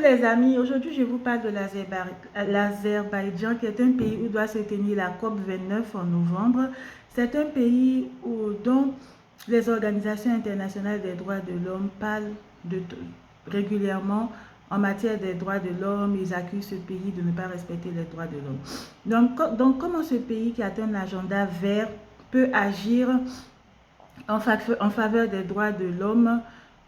les amis, aujourd'hui je vous parle de l'Azerbaïdjan qui est un pays où doit se tenir la COP29 en novembre. C'est un pays dont les organisations internationales des droits de l'homme parlent régulièrement en matière des droits de l'homme. Ils accusent ce pays de ne pas respecter les droits de l'homme. Donc comment ce pays qui a un agenda vert peut agir en faveur des droits de l'homme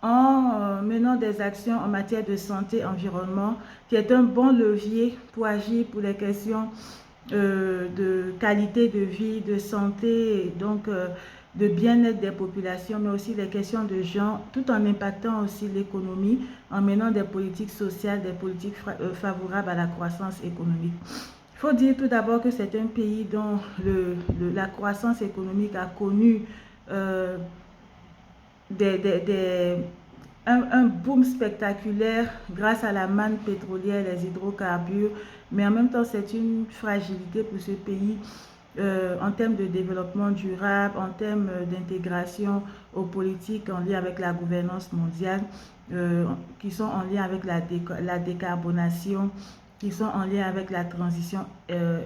en menant des actions en matière de santé, environnement, qui est un bon levier pour agir pour les questions de qualité de vie, de santé, donc de bien-être des populations, mais aussi les questions de genre, tout en impactant aussi l'économie, en menant des politiques sociales, des politiques favorables à la croissance économique. Il faut dire tout d'abord que c'est un pays dont la croissance économique a connu un boom spectaculaire grâce à la manne pétrolière, les hydrocarbures, mais en même temps c'est une fragilité pour ce pays en termes de développement durable, en termes d'intégration aux politiques en lien avec la gouvernance mondiale, qui sont en lien avec la décarbonation, qui sont en lien avec la transition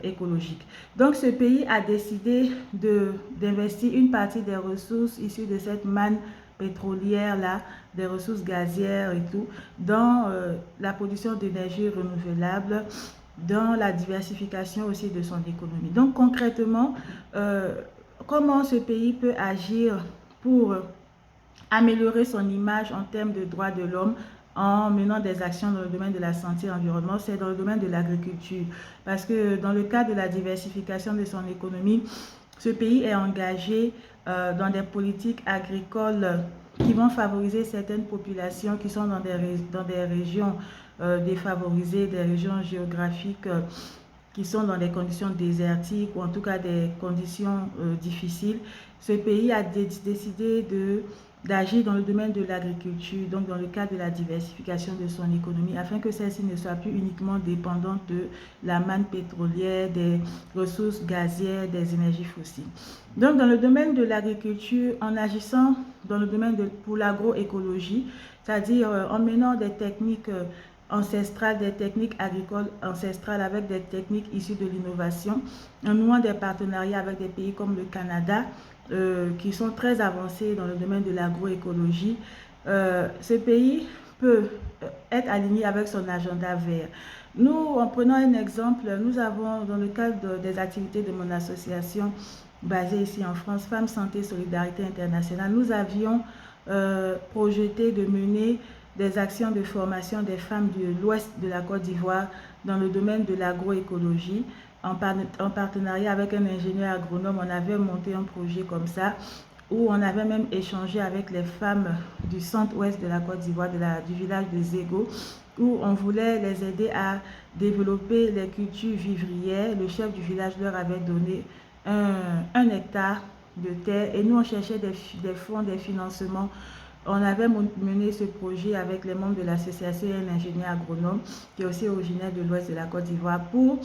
écologique. Donc ce pays a décidé d'investir une partie des ressources issues de cette manne pétrolière là, des ressources gazières et tout, dans la production d'énergie renouvelable, dans la diversification aussi de son économie. Donc concrètement, comment ce pays peut agir pour améliorer son image en termes de droits de l'homme en menant des actions dans le domaine de la santé et de l'environnement, c'est dans le domaine de l'agriculture. Parce que dans le cadre de la diversification de son économie, ce pays est engagé dans des politiques agricoles qui vont favoriser certaines populations qui sont dans des régions défavorisées, des régions géographiques qui sont dans des conditions désertiques ou en tout cas des conditions difficiles. Ce pays a décidé d'agir dans le domaine de l'agriculture, donc dans le cadre de la diversification de son économie, afin que celle-ci ne soit plus uniquement dépendante de la manne pétrolière, des ressources gazières, des énergies fossiles. Donc dans le domaine de l'agriculture, en agissant dans le domaine pour l'agroécologie, c'est-à-dire en menant des techniques ancestrales, des techniques agricoles ancestrales avec des techniques issues de l'innovation, en nouant des partenariats avec des pays comme le Canada, qui sont très avancés dans le domaine de l'agroécologie. Ce pays peut être aligné avec son agenda vert. Nous, en prenant un exemple, nous avons, dans le cadre des activités de mon association basée ici en France, Femmes Santé Solidarité Internationale, nous avions projeté de mener des actions de formation des femmes de l'ouest de la Côte d'Ivoire dans le domaine de l'agroécologie. En partenariat avec un ingénieur agronome, on avait monté un projet comme ça, où on avait même échangé avec les femmes du centre-ouest de la Côte d'Ivoire, du village de Zégo, où on voulait les aider à développer les cultures vivrières. Le chef du village leur avait donné un hectare de terre et nous on cherchait des fonds, des financements. On avait mené ce projet avec les membres de l'association et un ingénieur agronome qui est aussi originaire de l'ouest de la Côte d'Ivoire pour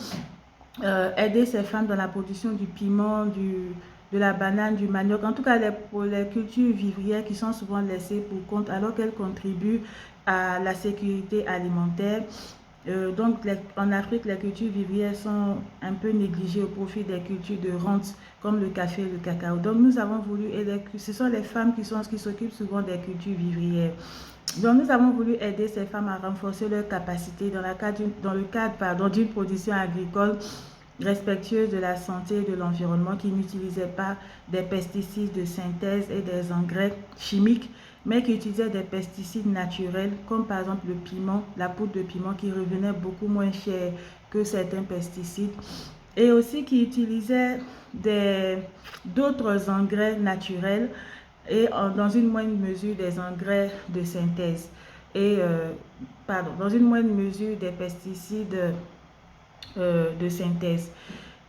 aider ces femmes dans la production du piment, de la banane, du manioc, en tout cas pour les cultures vivrières qui sont souvent laissées pour compte alors qu'elles contribuent à la sécurité alimentaire. Donc en Afrique, les cultures vivrières sont un peu négligées au profit des cultures de rente comme le café et le cacao. Donc nous avons voulu, ce sont les femmes qui s'occupent souvent des cultures vivrières. Donc nous avons voulu aider ces femmes à renforcer leurs capacités dans le cadre d'une production agricole respectueuse de la santé et de l'environnement, qui n'utilisait pas des pesticides de synthèse et des engrais chimiques, mais qui utilisait des pesticides naturels, comme par exemple le piment, la poudre de piment qui revenait beaucoup moins cher que certains pesticides, et aussi qui utilisait d'autres engrais naturels et dans une moindre mesure des engrais de synthèse et dans une moindre mesure des pesticides de synthèse.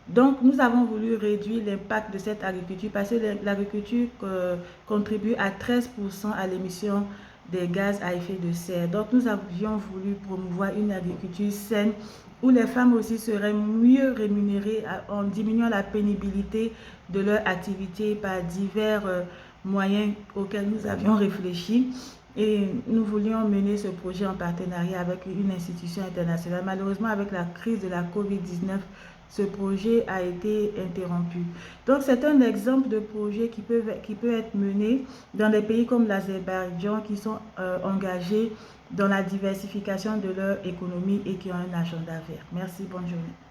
Donc nous avons voulu réduire l'impact de cette agriculture parce que l'agriculture contribue à 13% à l'émission des gaz à effet de serre. Donc nous avions voulu promouvoir une agriculture saine où les femmes aussi seraient mieux rémunérées en diminuant la pénibilité de leur activité par divers moyens auxquels nous avions réfléchi. et nous voulions mener ce projet en partenariat avec une institution internationale. Malheureusement, avec la crise de la COVID-19, ce projet a été interrompu. Donc, c'est un exemple de projet qui peut être mené dans des pays comme l'Azerbaïdjan qui sont engagés dans la diversification de leur économie et qui ont un agenda vert. Merci, bonne journée.